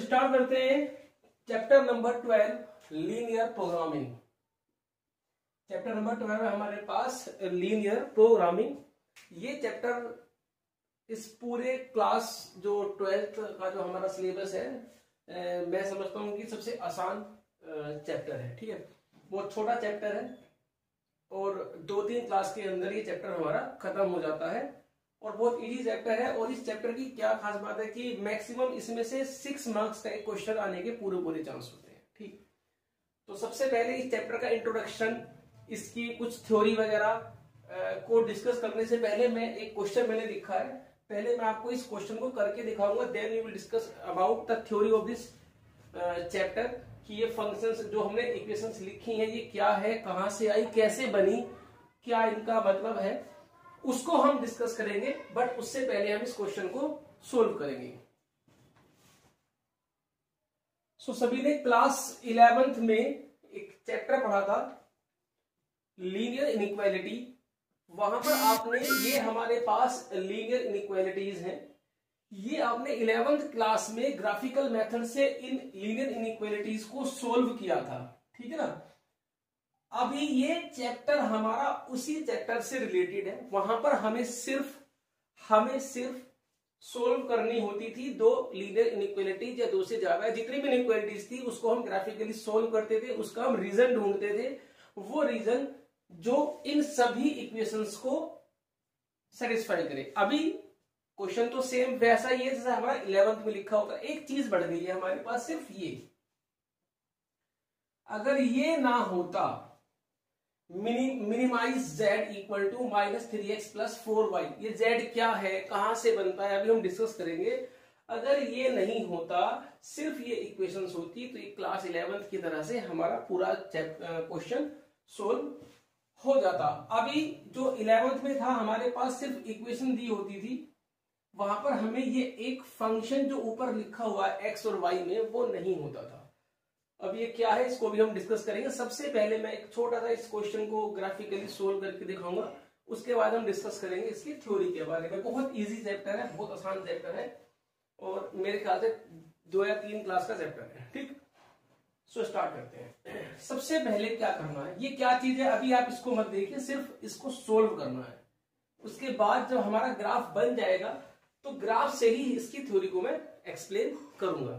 Start करते हैं chapter number 12 linear programming. Chapter number 12 है हमारे पास लीनियर प्रोग्रामिंग। ये चैप्टर इस पूरे क्लास जो 12th का जो हमारा सिलेबस है मैं समझता हूँ कि सबसे आसान चैप्टर है। ठीक है, बहुत छोटा चैप्टर है और 2-3 क्लास के अंदर ये चैप्टर हमारा खत्म हो जाता है और बहुत इजी चैप्टर है। और इस चैप्टर की क्या खास बात है कि मैक्सिमम इसमें से 6 मार्क्स का एक क्वेश्चन आने के पूरे चांस होते हैं। ठीक, तो सबसे पहले इस चैप्टर का इंट्रोडक्शन, इसकी कुछ थ्योरी वगैरह को डिस्कस करने से पहले मैं एक क्वेश्चन मैंने लिखा है, पहले मैं आपको इस क्वेश्चन को करके दिखाऊंगा, then we will discuss about the theory of this chapter कि ये फंक्शंस जो हमने इक्वेशंस लिखी हैं ये क्या है, कहां से आई, कैसे बनी, क्या इनका मतलब है, उसको हम डिस्कस करेंगे। बट उससे पहले हम इस क्वेश्चन को सोल्व करेंगे। सो सभी ने क्लास 11th में एक चैप्टर पढ़ा था लीनियर इनइक्वालिटी। वहां पर आपने ये हमारे पास लीनियर इनइक्वालिटीज हैं, ये आपने 11th क्लास में ग्राफिकल मेथड से इन लीनियर इनइक्वालिटीज को सोल्व किया था। ठीक है ना। अभी ये चैप्टर हमारा उसी चैप्टर से रिलेटेड है। वहां पर हमें सिर्फ सोल्व करनी होती थी 2 लीनियर इनइक्वालिटीज या 2 से ज्यादा, जितनी भी इनइक्वालिटीज थी उसको हम ग्राफिकली सोल्व करते थे, उसका हम रीजन ढूंढते थे, वो रीजन जो इन सभी इक्वेशंस को सेटिस्फाई करे। अभी क्वेश्चन तो सेम वैसा ही है जैसा हमारा 11th में लिखा होगा, एक चीज बढ़ गई है हमारे पास, सिर्फ ये, अगर ये ना होता minimise z equal to -3x + 4y, ये z क्या है, कहां से बनता है, अभी हम डिस्कस करेंगे। अगर ये नहीं होता, सिर्फ ये इक्वेशंस होती, तो ये क्लास 11th की तरह से हमारा पूरा क्वेश्चन सोल्व हो जाता। अभी जो 11th में था हमारे पास सिर्फ इक्वेशन दी होती थी, वहां पर हमें ये एक फंक्शन जो ऊपर लिखा हुआ है x और y में वो नहीं होता था। अब ये क्या है इसको भी हम डिस्कस करेंगे। सबसे पहले मैं एक छोटा सा इस क्वेश्चन को ग्राफिकली सोल्व करके दिखाऊंगा, उसके बाद हम डिस्कस करेंगे इसकी थ्योरी के बारे में। बहुत इजी चैप्टर है, बहुत आसान चैप्टर है और मेरे ख्याल से 2 या 3 क्लास का चैप्टर है। ठीक, सो स्टार्ट करते हैं। सबसे पहले क्या करना है, ये क्या चीज है अभी आप इसको मत देखिए, सिर्फ इसको सोल्व करना है। उसके बाद जब हमारा ग्राफ बन जाएगा तो ग्राफ से ही इसकी थ्योरी को मैं एक्सप्लेन करूंगा।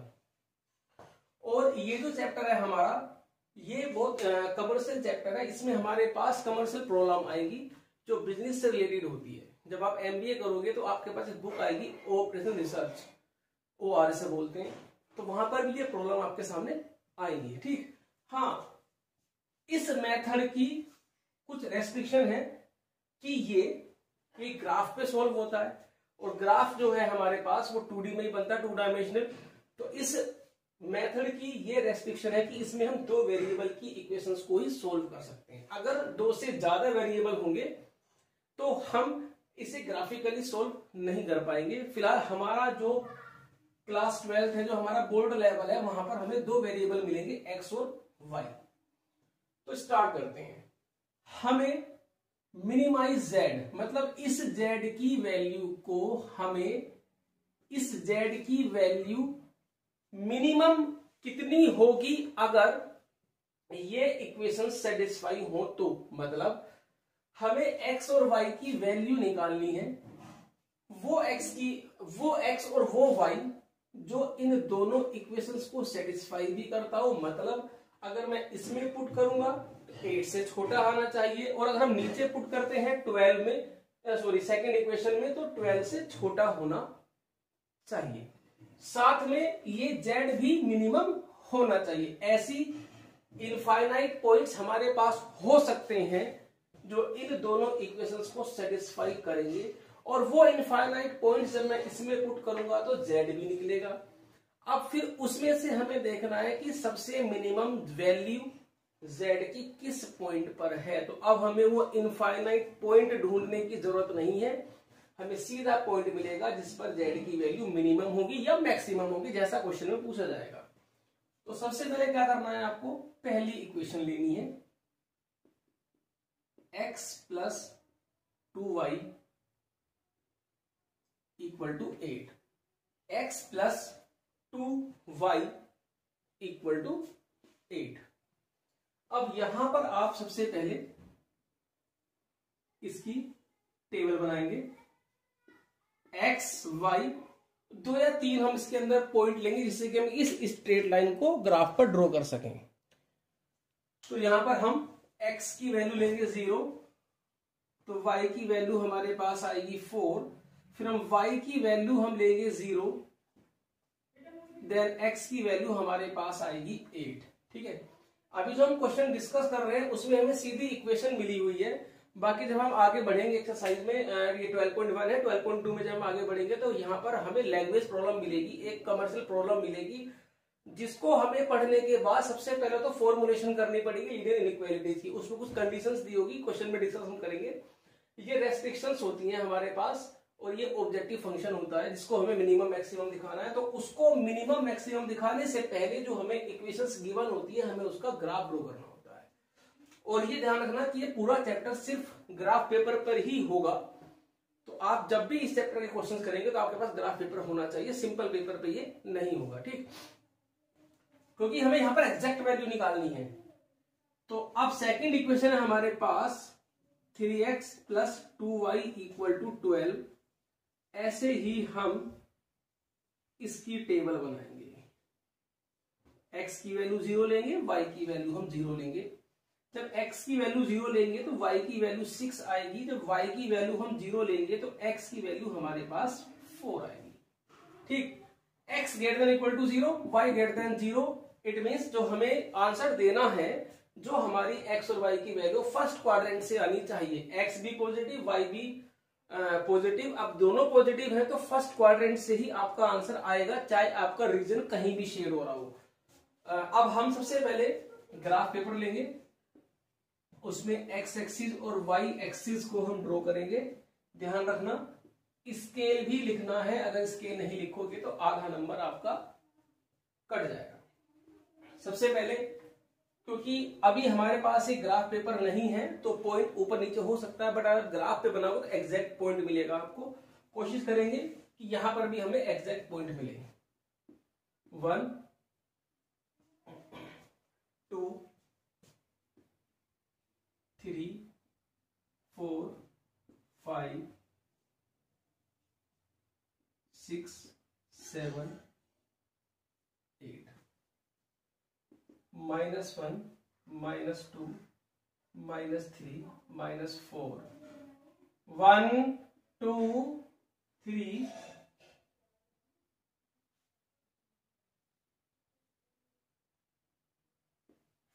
और ये जो चैप्टर है हमारा, ये बहुत कमर्शियल चैप्टर है। इसमें हमारे पास कमर्शियल प्रॉब्लम आएगी जो बिजनेस से रिलेटेड होती है। जब आप MBA करोगे तो आपके पास एक बुक आएगी ऑपरेशन रिसर्च, OR से बोलते हैं, तो वहां पर भी ये प्रॉब्लम आपके सामने आएंगी। ठीक, हाँ, इस मेथड की कुछ रेस्ट्रिक्शन है कि ये ग्राफ पे सॉल्व होता है और ग्राफ जो है हमारे पास वो 2D में ही बनता है, 2 डायमेंशनल। तो इस मेथड की ये रेस्ट्रिक्शन है कि इसमें हम 2 वेरिएबल की इक्वेशंस को ही सोल्व कर सकते हैं। अगर 2 से ज्यादा वेरिएबल होंगे तो हम इसे ग्राफिकली सोल्व नहीं कर पाएंगे। फिलहाल हमारा जो क्लास 12th है, जो हमारा बोर्ड लेवल है, वहां पर हमें 2 वेरिएबल मिलेंगे x और y। तो स्टार्ट करते हैं। हमें मिनिमाइज z, मतलब इस z की वैल्यू को, हमें इस z की वैल्यू मिनिमम कितनी होगी अगर ये इक्वेशन सेटिस्फाई हो तो, मतलब हमें x और y की वैल्यू निकालनी है। वो x और वो y जो इन दोनों इक्वेशंस को सेटिस्फाई भी करता हो, मतलब अगर मैं इसमें पुट करूंगा 8 से छोटा आना चाहिए, और अगर हम नीचे पुट करते हैं 12 में, सेकंड इक्वेशन में, तो 12 से छोटा होना चाहिए। साथ में ये z भी मिनिमम होना चाहिए। ऐसी इनफाइनाइट पॉइंट्स हमारे पास हो सकते हैं जो इन दोनों इक्वेशंस को सेटिस्फाई करेंगे, और वो इनफाइनाइट पॉइंट्स जब मैं इसमें पुट करूंगा तो z भी निकलेगा। अब फिर उसमें से हमें देखना है कि सबसे मिनिमम वैल्यू z की किस पॉइंट पर है। तो अब हमें वो इनफाइनाइट पॉइंट ढूंढने की जरूरत नहीं है, हमें सीधा पॉइंट मिलेगा जिस पर z की वैल्यू मिनिमम होगी या मैक्सिमम होगी, जैसा क्वेश्चन में पूछा जाएगा। तो सबसे पहले क्या करना है आपको, पहली इक्वेशन लेनी है x + 2y = 8। x + 2y equal to 8। अब यहां पर आप सबसे पहले इसकी टेबल बनाएंगे। x y 2 या 3 हम इसके अंदर पॉइंट लेंगे जिससे कि हम इस स्ट्रेट लाइन को ग्राफ पर ड्रॉ कर सकें। तो यहां पर हम x की वैल्यू लेंगे 0, तो y की वैल्यू हमारे पास आएगी 4, फिर हम y की वैल्यू हम लेंगे 0, देन x की वैल्यू हमारे पास आएगी 8। ठीक है, अभी जो हम क्वेश्चन डिस्कस कर रहे हैं उसमें हमें सीधी इक्वेशन मिली हुई है। बाकी जब हम आगे बढ़ेंगे एक्सरसाइज में, ये 12.1 है, 12.2 में जब हम आगे बढ़ेंगे तो यहाँ पर हमें लैंग्वेज प्रॉब्लम मिलेगी, एक कमर्शियल प्रॉब्लम मिलेगी, जिसको हमें पढ़ने के बाद सबसे पहले तो फॉर्मुलेशन करनी पड़ेगी लीनियर इनइक्वालिटीज की। उसमें कुछ कंडीशंस दी होगी, क्वेश्चन में डिस्कस हम करेंगे। ये रेस्ट्रिक्शंस होती हैं हमारे पास, और ये ऑब्जेक्टिव फंक्शन होता है जिसको हमें मिनिमम मैक्सिमम दिखाना है। तो उसको मिनिमम मैक्सिमम दिखाने से पहले जो हमें इक्वेशंस गिवन होती है, हमें उसका ग्राफ ड्रॉ करना होता है। और ये ध्यान रखना कि ये पूरा चैप्टर सिर्फ ग्राफ पेपर पर ही होगा। तो आप जब भी इस चैप्टर के क्वेश्चन करेंगे तो आपके पास ग्राफ पेपर होना चाहिए, सिंपल पेपर पे ये नहीं होगा। ठीक, क्योंकि हमें यहां पर एग्जैक्ट वैल्यू निकालनी है। तो अब सेकंड इक्वेशन है हमारे पास 3x plus 2y equal to 12। ऐसे ही हम इसकी टेबल बनाएंगे। x की वैल्यू 0 लेंगे, y की वैल्यू हम 0 लेंगे। जब x की वैल्यू 0 लेंगे तो y की वैल्यू 6 आएगी। जब y की वैल्यू हम 0 लेंगे तो x की वैल्यू हमारे पास 4 आएगी। ठीक, x greater than equal to 0, y greater than 0। It means जो हमें आंसर देना है, जो हमारी x और y की वैल्यू फर्स्ट क्वाड्रेंट से आनी चाहिए, x भी पॉजिटिव y भी पॉजिटिव। अब दोनों पॉजिटिव है तो फर्स्ट क्वाड्रेंट से ही आपका आंसर आएगा, चाहे आपका रीजन कहीं भी शेड हो रहा हो। अब हम सबसे पहले ग्राफ पेपर लेंगे, उसमें x एक्सिस और y एक्सिस को हम ड्रॉ करेंगे। ध्यान रखना स्केल भी लिखना है, अगर स्केल नहीं लिखोगे तो आधा नंबर आपका कट जाएगा। सबसे पहले, क्योंकि अभी हमारे पास एक ग्राफ पेपर नहीं है तो पॉइंट ऊपर नीचे हो सकता है, बट अगर ग्राफ पे बनाओगे तो एग्जैक्ट पॉइंट मिलेगा आपको। कोशिश करेंगे कि यहां पर भी हमें एग्जैक्ट पॉइंट मिले। 1 2 3 4 5 6 7 8 -1 -2 -3 -4 1 2 3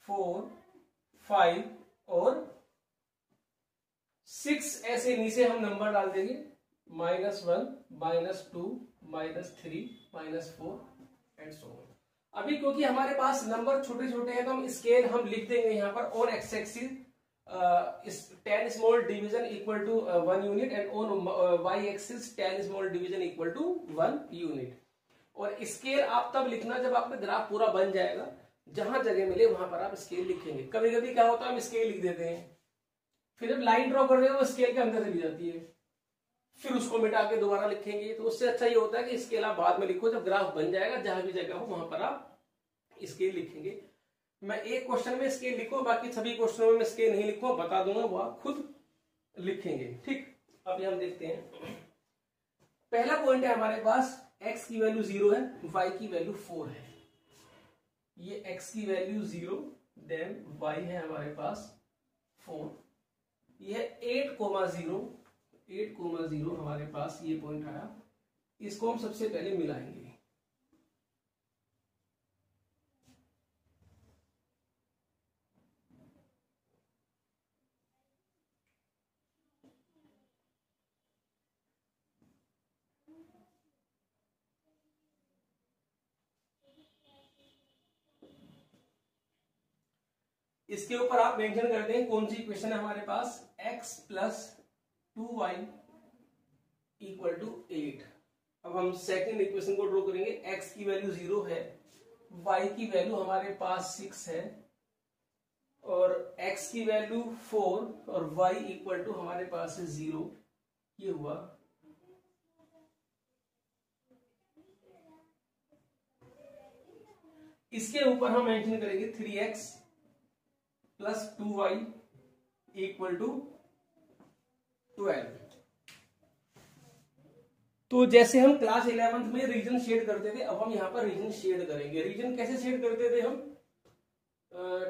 4 5 और 6 ऐसे नीचे हम नंबर डाल देंगे, -1 -2 -3 -4 एंड सो ऑन। अभी क्योंकि हमारे पास नंबर छोटे छोटे हैं तो हम स्केल हम लिख देंगे यहाँ पर। On X axis 10 small division equal to 1 unit and on Y axis 10 small division equal to 1 unit. और स्केल आप तब लिखना जब आपका ग्राफ पूरा बन जाएगा, जहां जगह मिले वहां पर आप स्केल लिखेंगे। कभी कभी क्या होता है, हम स्केल लिख देते हैं, फिर जब लाइन ड्रॉ कर रहे हो वो स्केल के अंदर चली जाती है, फिर उसको मिटा के दोबारा लिखेंगे। तो उससे अच्छा ये होता है कि स्केल आप बाद में लिखो, जब ग्राफ बन जाएगा जहां भी जगह हो वहां पर आप स्केल लिखेंगे। मैं एक क्वेश्चन में स्केल लिखो, बाकी सभी क्वेश्चनों में मैं स्केल नहीं लिखूंगा, बता दूंगा, वो आप खुद लिखेंगे। ठीक, अभी हम देखते हैं। पहला पॉइंट है हमारे पास, x की वैल्यू 0 है, y की वैल्यू 4 है। ये x की वैल्यू 0, देन y है हमारे पास 4। यह 8,0 हमारे पास ये पॉइंट आया। इसको हम सबसे पहले मिलाएंगे। इसके ऊपर आप मेंशन कर दें कौन सी इक्वेशन है हमारे पास, x plus 2y equal to 8। अब हम सेकंड इक्वेशन को ड्रॉ करेंगे। x की वैल्यू 0 है, y की वैल्यू हमारे पास 6 है, और x की वैल्यू 4 और y इक्वल टू हमारे पास है 0। ये हुआ। इसके ऊपर हम मेंशन करेंगे 3x plus 2y equal to 12। तो जैसे हम क्लास 11th में रीजन शेड करते थे, अब हम यहाँ पर रीजन शेड करेंगे। रीजन कैसे शेड करते थे हम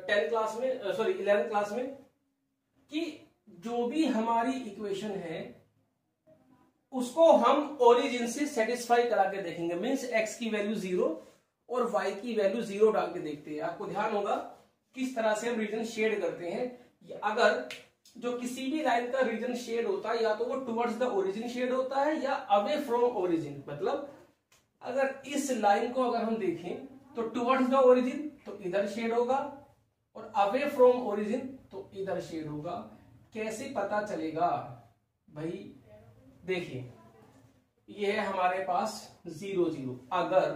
10th क्लास में, सॉरी 11th क्लास में, कि जो भी हमारी इक्वेशन है उसको हम ओरिजिन से सेटिस्फाई करा के देखेंगे। मींस x की वैल्यू 0 और y की वैल्यू 0 डाल के देखते हैं। आपको ध्यान होगा किस तरह से हम रीजन शेड करते हैं। अगर जो किसी भी लाइन का रीजन शेड होता है या तो वो टुवर्ड्स द ओरिजिन शेड होता है या अवे फ्रॉम ओरिजिन। मतलब अगर इस लाइन को अगर हम देखें तो टुवर्ड्स द ओरिजिन तो इधर शेड होगा और अवे फ्रॉम ओरिजिन तो इधर शेड होगा। कैसे पता चलेगा भाई? देखिए ये है हमारे पास 0 0। अगर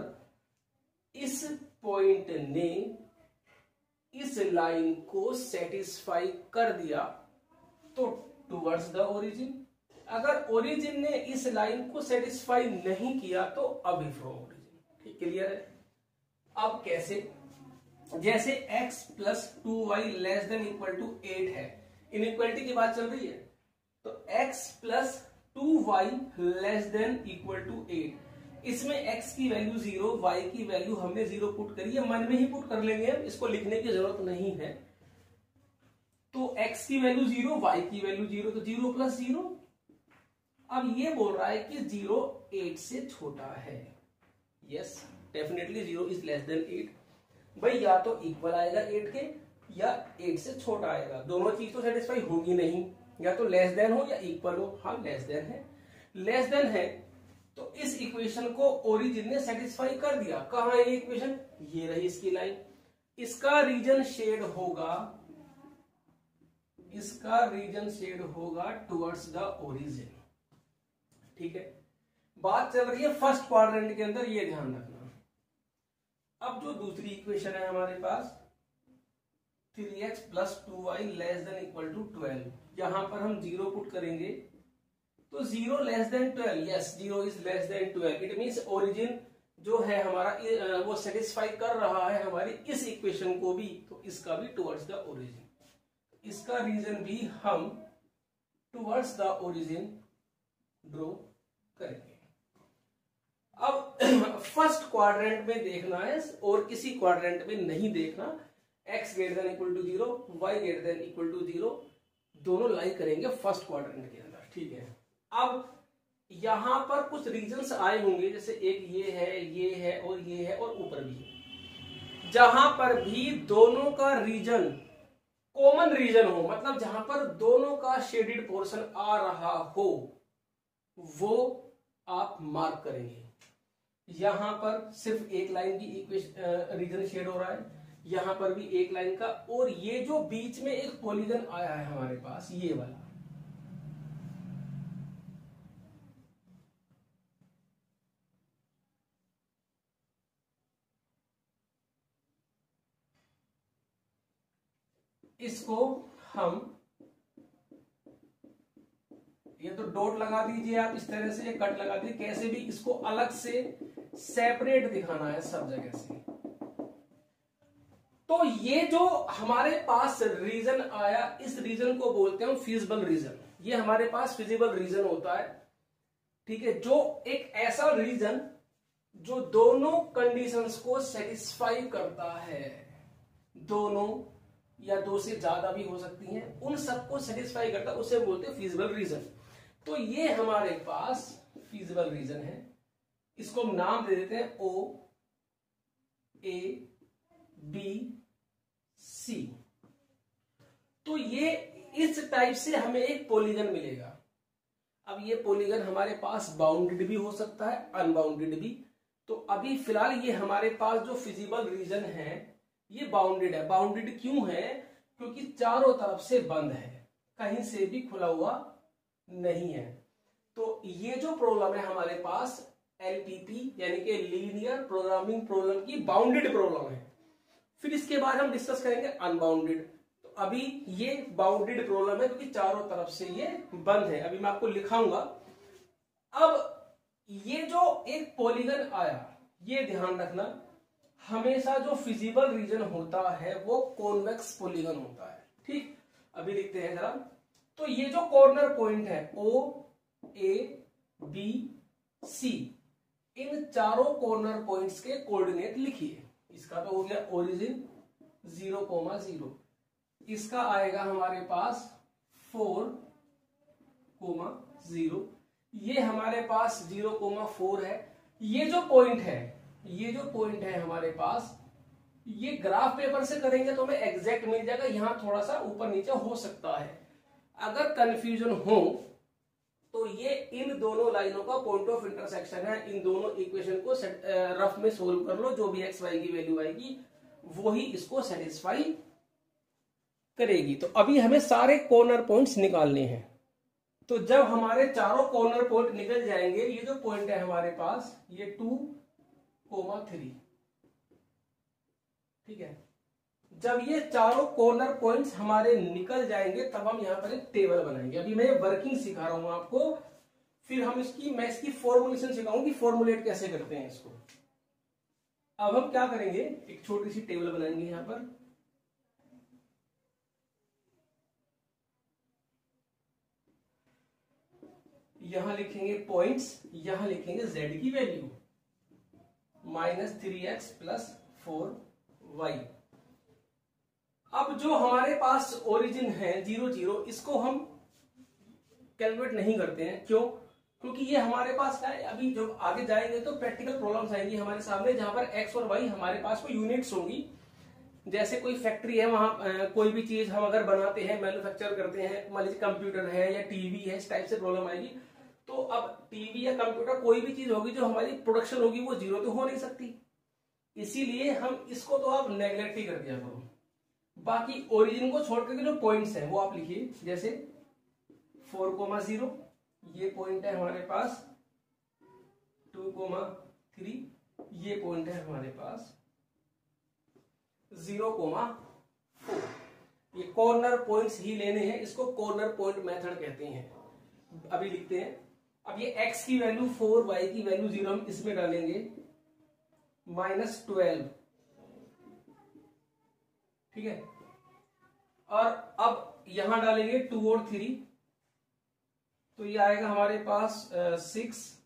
इस पॉइंट ने इस लाइन को सेटिस्फाई कर दिया तो टुवर्ड्स द ओरिजिन। अगर ओरिजिन ने इस लाइन को सेटिस्फाई नहीं किया तो अवे फ्रॉम ओरिजिन। ठीक, क्लियर है? अब कैसे? जैसे x plus 2y less than equal to 8 है, इनइक्वालिटी की बात चल रही है, तो x plus 2y less than equal to 8, इसमें x की वैल्यू 0, y की वैल्यू हमने 0 पुट करी है, मन में ही पुट कर लेंगे, इसको लिखने की जरूरत नहीं है। तो x की वैल्यू 0, y की वैल्यू 0, तो 0 प्लस 0। अब ये बोल रहा है कि 0 8 से छोटा है। Yes, definitely 0 is less then 8। भाई या तो इक्वल आएगा 8 के या 8 से छोटा आएगा, दोनों चीज तो सेटिस्फाई होगी नहीं। या तो लेस देन हो या इक्वल हो। हाँ, लेस देन है। लेस देन है तो इस इक्वेशन को ओरिजिन ने सेटिस्फाई कर दिया। कहां है ये इक्वेशन? ये रही इसकी लाइन। इसका रीजन शेड होगा, इसका रीजन शेड होगा टुवर्ड्स द ओरिजिन। ठीक है, बात चल रही है फर्स्ट क्वाड्रेंट के अंदर, ये ध्यान रखना। अब जो दूसरी इक्वेशन है हमारे पास 3x plus 2y less than equal to 12, यहां पर हम 0 पुट करेंगे तो 0 less than 12। Yes, 0 is less than 12। It means origin जो है हमारा वो सेटिस्फाई कर रहा है हमारी इस इक्वेशन को भी, तो इसका भी टुवर्ड्स द ओरिजिन। इसका रीजन भी हम टुवर्ड्स द ओरिजिन ड्रॉ करेंगे। अब फर्स्ट क्वाड्रेंट में देखना है और किसी क्वाड्रेंट में नहीं देखना। x greater than equal to 0, y greater than equal to 0, दोनों लाई करेंगे फर्स्ट क्वाड्रेंट के अंदर। ठीक है, अब यहां पर कुछ रीजन्स आए होंगे, जैसे एक ये है और ये है और ऊपर भी है। जहां पर भी दोनों का रीजन कॉमन रीजन हो, मतलब जहां पर दोनों का शेडेड पोर्शन आ रहा हो, वो आप मार्क करेंगे। यहां पर सिर्फ एक लाइन की इक्वेशन रीजन शेड हो रहा है, यहां पर भी एक लाइन का, और ये जो बीच में एक पॉलीगन आया है हमारे पास, ये वाला, इसको हम, ये तो डॉट लगा दीजिए आप इस तरह से, कट लगा दीजिए, कैसे भी इसको अलग से सेपरेट दिखाना है सब जगह से। तो ये जो हमारे पास रीजन आया, इस रीजन को बोलते हैं फिजिबल रीजन। ये हमारे पास फिजिबल रीजन होता है। ठीक है, जो एक ऐसा रीजन जो दोनों कंडीशंस को सेटिस्फाई करता है, दोनों या दो से ज्यादा भी हो सकती हैं, उन सबको सेटिस्फाई करता है, उसे बोलते हैं फिजिबल रीजन। तो ये हमारे पास फिजिबल रीजन है, इसको हम नाम दे देते हैं O A B C। तो ये इस टाइप से हमें एक पॉलीगन मिलेगा। अब ये पॉलीगन हमारे पास बाउंडेड भी हो सकता है, अनबाउंडेड भी। तो अभी फिलहाल ये हमारे पास जो फिजिबल रीजन है ये बाउंडेड है। बाउंडेड क्यों है? क्योंकि चारों तरफ से बंद है, कहीं से भी खुला हुआ नहीं है। तो ये जो प्रॉब्लम है हमारे पास LPP यानी कि लीनियर प्रोग्रामिंग प्रॉब्लम की बाउंडेड प्रॉब्लम है। फिर इसके बाद हम डिस्कस करेंगे अनबाउंडेड। तो अभी ये बाउंडेड प्रॉब्लम है क्योंकि चारों तरफ से ये बंद है। अभी मैं आपको लिखाऊंगा। अब ये जो एक पॉलीगन आया, ये ध्यान रखना, हमेशा जो फिजिबल रीजन होता है वो कॉन्वेक्स पॉलीगन होता है। ठीक, अभी लिखते हैं जरा। तो ये जो कॉर्नर पॉइंट है O A B C, इन चारों कॉर्नर पॉइंट्स के कोऑर्डिनेट लिखिए। इसका तो हो गया ओरिजिन 0,0, इसका आएगा हमारे पास 4,0, ये हमारे पास 0,4 है। ये जो पॉइंट है हमारे पास, ये ग्राफ पेपर से करेंगे तो हमें एग्जैक्ट मिल जाएगा, यहां थोड़ा सा ऊपर नीचे हो सकता है। अगर कंफ्यूजन हो तो ये इन दोनों लाइनों का पॉइंट ऑफ इंटरसेक्शन है। इन दोनों इक्वेशन को रफ में सोल्व कर लो, जो भी एक्स वाई की वैल्यू आएगी वो ही इसको सेटिस्फाई करेगी। तो अभी हमें सारे कॉर्नर पॉइंट्स निकालने हैं। तो जब हमारे चारों कॉर्नर पॉइंट निकल जाएंगे, ये जो पॉइंट है हमारे पास ये 2,3, ठीक है। जब ये चारों कॉर्नर पॉइंट्स हमारे निकल जाएंगे तब हम यहां पर एक टेबल बनाएंगे। अभी मैं वर्किंग सिखा रहा हूं आपको, फिर मैं इसकी फॉर्मुलेशन सिखाऊंगा कि फॉर्मुलेट कैसे करते हैं इसको। अब हम क्या करेंगे, एक छोटी सी टेबल बनाएंगे यहां पर। यहां लिखेंगे पॉइंट्स, यहां लिखेंगे z की वैल्यू -3x + 4y। अब जो हमारे पास ओरिजिन है 0, 0, इसको हम कैलकुलेट नहीं करते हैं। क्यों? क्योंकि ये हमारे पास क्या है, अभी जब आगे जाएंगे तो प्रैक्टिकल प्रॉब्लम्स आएंगी हमारे सामने, जहां पर x और y हमारे पास कोई यूनिट्स होंगी। जैसे कोई फैक्ट्री है, वहां कोई भी चीज हम अगर बनाते हैं, मैन्युफैक्चर करते हैं, मान लीजिए कंप्यूटर है या टीवी है, इस टाइप से प्रॉब्लम आएगी। तो अब टीवी या कंप्यूटर कोई भी चीज होगी जो हमारी प्रोडक्शन होगी वो 0 तो हो नहीं सकती, इसीलिए हम इसको तो आप नेग्लेक्ट ही कर दिया करो। बाकी ओरिजिन को छोड़ करके जो पॉइंट्स हैं वो आप लिखिए, जैसे 4,0 ये पॉइंट है हमारे पास, 2,3 ये पॉइंट है हमारे पास, 0,4। ये कॉर्नर पॉइंट्स ही लेने हैं, इसको कॉर्नर पॉइंट मेथड कहते हैं। अभी लिखते हैं। अब ये x की वैल्यू 4, y की वैल्यू 0 हम इसमें डालेंगे -12, ठीक है। और अब यहां डालेंगे 2 और 3, तो ये आएगा हमारे पास 6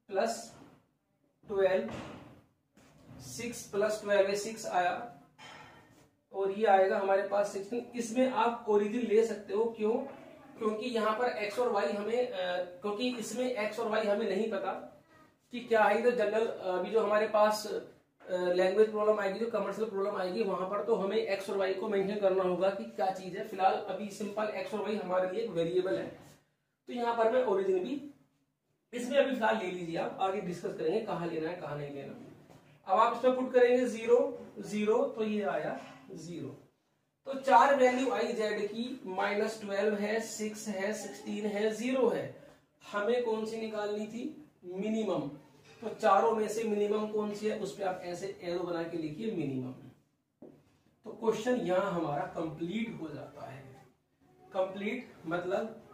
+ 12, 6 + 12 6 आया, और ये आएगा हमारे पास 16। इसमें आप ओरिजिन ले सकते हो। क्यों? क्योंकि यहाँ पर x और y हमें क्योंकि इसमें x और y हमें नहीं पता कि क्या है। तो जनरल अभी जो हमारे पास लैंग्वेज प्रॉब्लम आएगी, जो कमर्शियल प्रॉब्लम आएगी, वहां पर तो हमें x और y को मेंशन करना होगा कि क्या चीज है। फिलहाल अभी सिंपल x और y हमारे लिए एक वेरिएबल है, तो यहाँ पर मैं ओरिजिन भी इसमें अभी फिलहाल ले लीजिए। आप आगे डिस्कस करेंगे कहाँ लेना है कहाँ नहीं लेना। अब आप इसमें पुट करेंगे 0, 0, तो ये आया 0। तो 4 वैल्यू आई जेड की, -12 है, 6 है, 16 है, 0 है। हमें कौन सी निकालनी थी? मिनिमम। तो चारों में से मिनिमम कौन सी है, उस पर आप ऐसे एरो बना के लिखिए मिनिमम। तो क्वेश्चन यहां हमारा कंप्लीट हो जाता है। कंप्लीट मतलब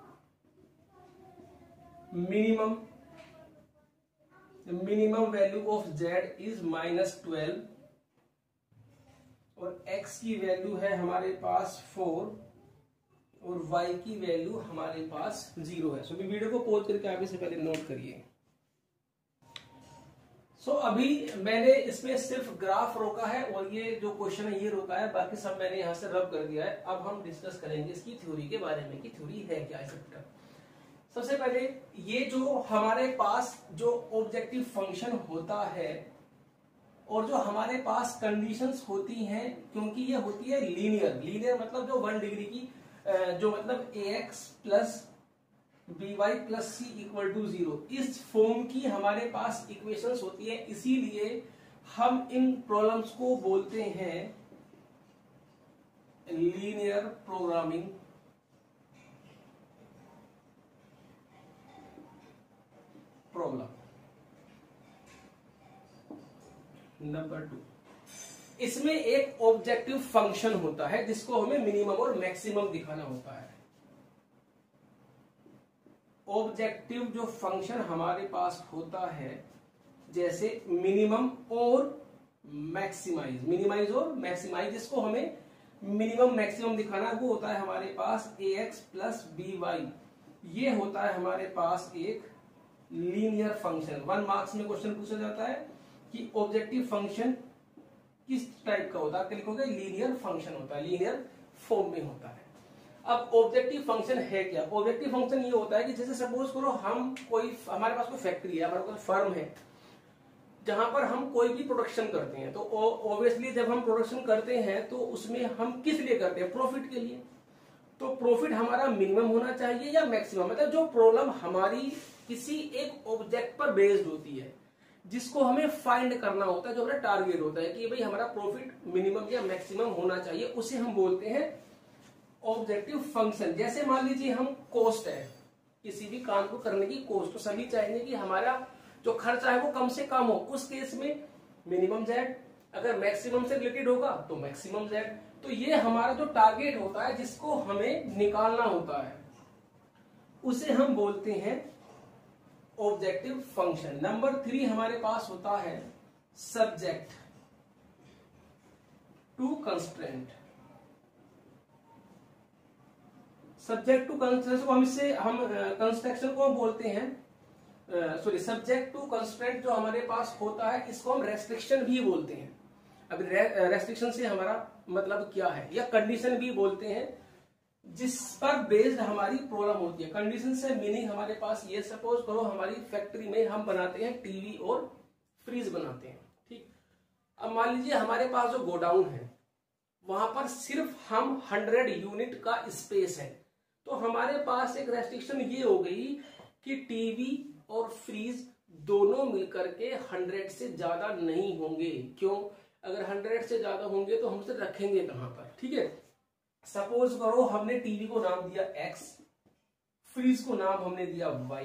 minimum value of z is -12 और x की वैल्यू है हमारे पास 4 और y की वैल्यू हमारे पास 0 है। सो वीडियो को पॉज करके आगे से पहले नोट करिए। अभी मैंने इसमें सिर्फ ग्राफ रोका है और ये जो क्वेश्चन है ये रोका है, बाकी सब मैंने यहां से रब कर दिया है। अब हम डिस्कस करेंगे इसकी थ्योरी के बारे में कि थ्योरी है क्या इस। सबसे पहले ये जो हमारे पास जो ऑब्जेक्टिव फंक्शन होता है और जो हमारे पास कंडीशंस होती हैं, क्योंकि ये होती है लीनियर मतलब जो 1 डिग्री की, जो मतलब ax + by + c = 0, इस फॉर्म की हमारे पास इक्वेशंस होती है। इसीलिए हम इन प्रॉब्लम्स को बोलते हैं लीनियर प्रोग्रामिंग प्रॉब्लम। नंबर 2, इसमें एक ऑब्जेक्टिव फंक्शन होता है जिसको हमें मिनिमम और मैक्सिमम दिखाना होता है। ऑब्जेक्टिव जो फंक्शन हमारे पास होता है, जैसे मिनिमम और मैक्सिमाइज, मिनिमाइज और मैक्सिमाइज, जिसको हमें मिनिमम मैक्सिमम दिखाना है, वो होता है हमारे पास ax प्लस by। ये होता है हमारे पास एक लीनियर फंक्शन। 1 मार्क्स में क्वेश्चन पूछा जाता है कि ऑब्जेक्टिव फंक्शन किस टाइप का होता है, क्या लिखोगे, लीनियर फंक्शन होता है, लीनियर फॉर्म में होता है। अब ऑब्जेक्टिव फंक्शन है क्या? ऑब्जेक्टिव फंक्शन ये होता है कि जैसे सपोज करो हम कोई, हमारे पास कोई फैक्ट्री है, हमारे पास फर्म है जहां पर हम कोई भी प्रोडक्शन करते हैं, तो ऑब्वियसली जब हम प्रोडक्शन करते हैं तो उसमें हम किस लिए करते हैं? प्रॉफिट के लिए। तो प्रॉफिट हमारा मिनिमम होना चाहिए या मैक्सिमम, मतलब जो प्रॉब्लम हमारी किसी एक ऑब्जेक्ट पर बेस्ड होती है, जिसको हमें फाइंड करना होता है, जो हमारा टारगेट होता है कि भाई हमारा प्रॉफिट मिनिमम या मैक्सिमम होना चाहिए, उसे हम बोलते हैं ऑब्जेक्टिव फंक्शन। जैसे मान लीजिए हम कॉस्ट है, किसी भी काम को करने की कॉस्ट, तो सभी चाहेंगे कि हमारा जो खर्चा है वो कम से कम हो, उस केस में मिनिमम जेड, अगर मैक्सिमम से रिलेटेड होगा तो मैक्सिमम जेड। तो ये हमारा जो टारगेट होता है, जिसको हमें निकालना होता है, उसे हम बोलते हैं ऑब्जेक्टिव फंक्शन। नंबर 3 हमारे पास होता है subject to constraint. Subject to constraint को हम कंस्ट्रक्शन को हम बोलते हैं, सॉरी, सब्जेक्ट टू कंस्ट्रेंट जो हमारे पास होता है, इसको हम रेस्ट्रिक्शन भी बोलते हैं। अभी रेस्ट्रिक्शन से हमारा मतलब क्या है, या कंडीशन भी बोलते हैं, जिस पर बेस्ड हमारी प्रॉब्लम होती है। कंडीशन से मीनिंग हमारे पास ये, सपोज करो हमारी फैक्ट्री में हम बनाते हैं टीवी और फ्रिज बनाते हैं, ठीक। अब मान लीजिए हमारे पास जो गोडाउन है, वहां पर सिर्फ हम 100 यूनिट का स्पेस है, तो हमारे पास एक रेस्ट्रिक्शन ये हो गई कि टीवी और फ्रीज दोनों मिलकर के 100 से ज्यादा नहीं होंगे। क्यों? अगर 100 से ज्यादा होंगे तो हम उसे रखेंगे कहां पर, ठीक है। सपोज करो हमने टीवी को नाम दिया x, फ्रीज को नाम हमने दिया y।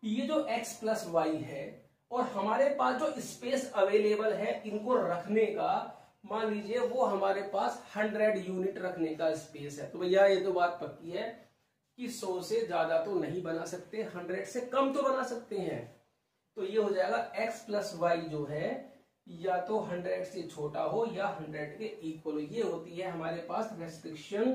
ये जो x प्लस y है, और हमारे पास जो स्पेस अवेलेबल है इनको रखने का, मान लीजिए वो हमारे पास 100 यूनिट रखने का स्पेस है, तो भैया ये तो बात पक्की है कि 100 से ज्यादा तो नहीं बना सकते, 100 से कम तो बना सकते हैं। तो ये हो जाएगा x प्लस वाई जो है, या तो 100 से छोटा हो या 100 के इक्वल हो। ये होती है हमारे पास रेस्ट्रिक्शन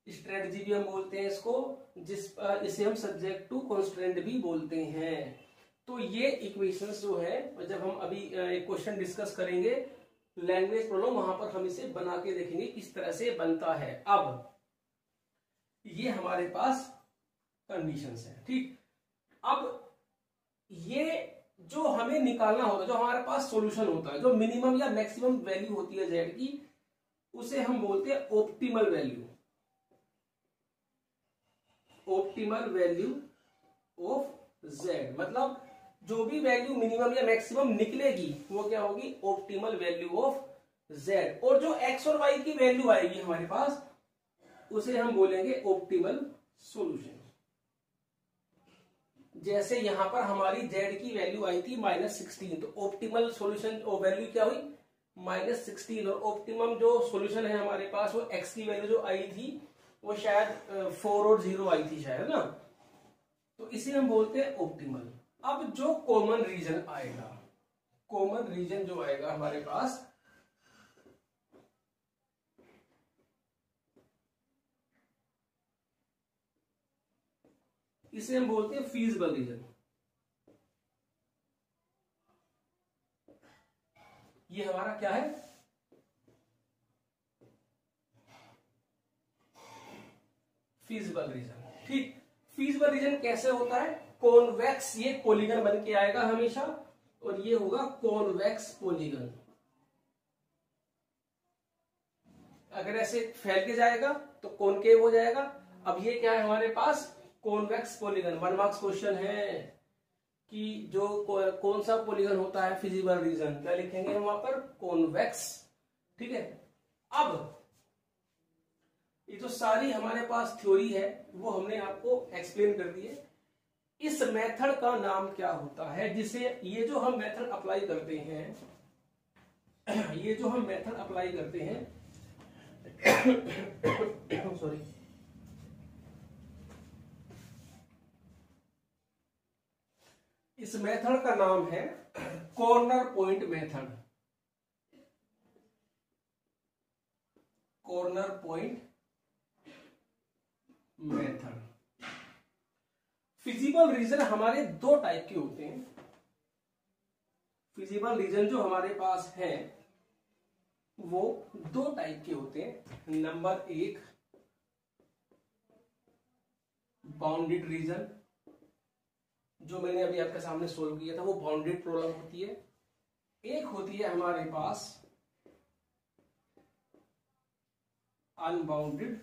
स्ट्रेटजी भी हम बोलते हैं इसको, इसे हम सब्जेक्ट टू कंस्ट्रेंट भी बोलते हैं। तो ये इक्वेशंस जो है, जब हम अभी एक क्वेश्चन डिस्कस करेंगे लैंग्वेज प्रॉब्लम, वहां पर हम इसे बना के देखेंगे किस तरह से बनता है। अब ये हमारे पास कंडीशंस है, ठीक। अब ये जो हमें निकालना होता है, जो हमारे पास सॉल्यूशन होता है, जो मिनिमम या मैक्सिमम वैल्यू होती है जेड की, उसे हम बोलते हैं optimal value, optimal value of Z. मतलब जो भी वैल्यू मिनिमम या मैक्सिमम निकलेगी वो क्या होगी? Optimal value of Z. और जो एक्स और वाई की वैल्यू आएगी हमारे पास, उसे हम बोलेंगे ऑप्टिमल सॉल्यूशन। जैसे यहां पर हमारी z की वैल्यू आई थी -16, तो ऑप्टिमल सॉल्यूशन वैल्यू क्या हुई? -16। और ऑप्टिमम जो सॉल्यूशन है हमारे पास, वो x की वैल्यू जो आई थी वो शायद 4 और 0 आई थी शायद ना, तो इसे हम बोलते हैं ऑप्टिमल। अब जो कॉमन रीजन आएगा, कॉमन रीजन जो आएगा हमारे पास, इसे हम बोलते हैं फीजिबल रीजन। ये हमारा क्या है? फीजिबल रीजन, ठीक। फीजिबल रीजन कैसे होता है? कॉन्वेक्स ये पॉलीगन बन के आएगा हमेशा, और ये होगा कॉन्वेक्स पॉलीगन। अगर ऐसे फैल के जाएगा तो कॉनकेव हो जाएगा। अब ये क्या है हमारे पास? Convex polygon. 1 मार्क्स क्वेश्चन है कि जो कौन सा पॉलीगन होता है फिजिबल रीजन, क्या लिखेंगे हम वहां पर? कॉन्वेक्स, ठीक है। अब ये जो सारी हमारे पास थ्योरी है वो हमने आपको एक्सप्लेन कर दी है। इस मेथड का नाम क्या होता है, जिसे ये जो हम मेथड अप्लाई करते हैं, ये जो हम मेथड अप्लाई करते हैं सॉरी, इस मेथड का नाम है corner point method. Corner point method. Feasible region हमारे दो टाइप के होते हैं। फिजिबल रीजन जो हमारे पास है वो दो टाइप के होते हैं। नंबर एक, बाउंडेड रीजन, जो मैंने अभी आपके सामने सोल्व किया था, वो बाउंडेड प्रॉब्लम होती है। एक होती है हमारे पास अनबाउंडेड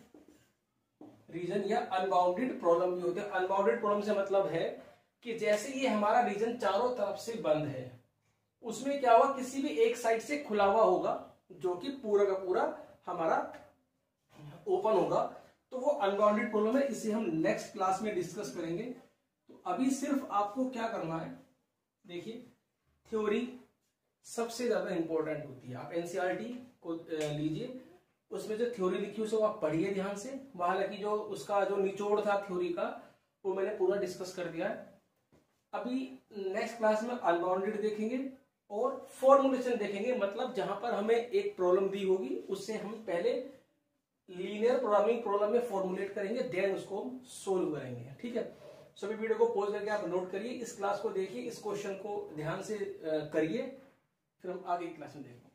रीजन, या अनबाउंडेड प्रॉब्लम भी होते हैं। अनबाउंडेड प्रॉब्लम से मतलब है कि जैसे ये हमारा रीजन चारों तरफ से बंद है, उसमें क्या हुआ, किसी भी एक साइड से खुला हुआ होगा जो कि पूरा का पूरा हमारा ओपन होगा, तो वो अनबाउंडेड प्रॉब्लम है। इसे हम नेक्स्ट क्लास में डिस्कस करेंगे। तो अभी सिर्फ आपको क्या करना है, देखिए थ्योरी सबसे ज्यादा इंपॉर्टेंट होती है। आप एनसीईआरटी को लीजिए, उसमें जो थ्योरी लिखी है उसको आप पढ़िए ध्यान से। हालांकि जो उसका जो निचोड़ था थ्योरी का वो मैंने पूरा डिस्कस कर दिया है। अभी नेक्स्ट क्लास में अनबाउंडेड देखेंगे और फॉर्मुलेशन देखेंगे, मतलब जहां पर हमें एक प्रॉब्लम दी होगी उससे हम पहले लीनियर प्रोग्रामिंग प्रॉब्लम में फॉर्मुलेट करेंगे, देन उसको सोल्व करेंगे। ठीक है, सभी वीडियो को पॉज करके आप नोट करिए, इस क्लास को देखिए, इस क्वेश्चन को ध्यान से करिए, फिर हम आगे क्लास में देखेंगे।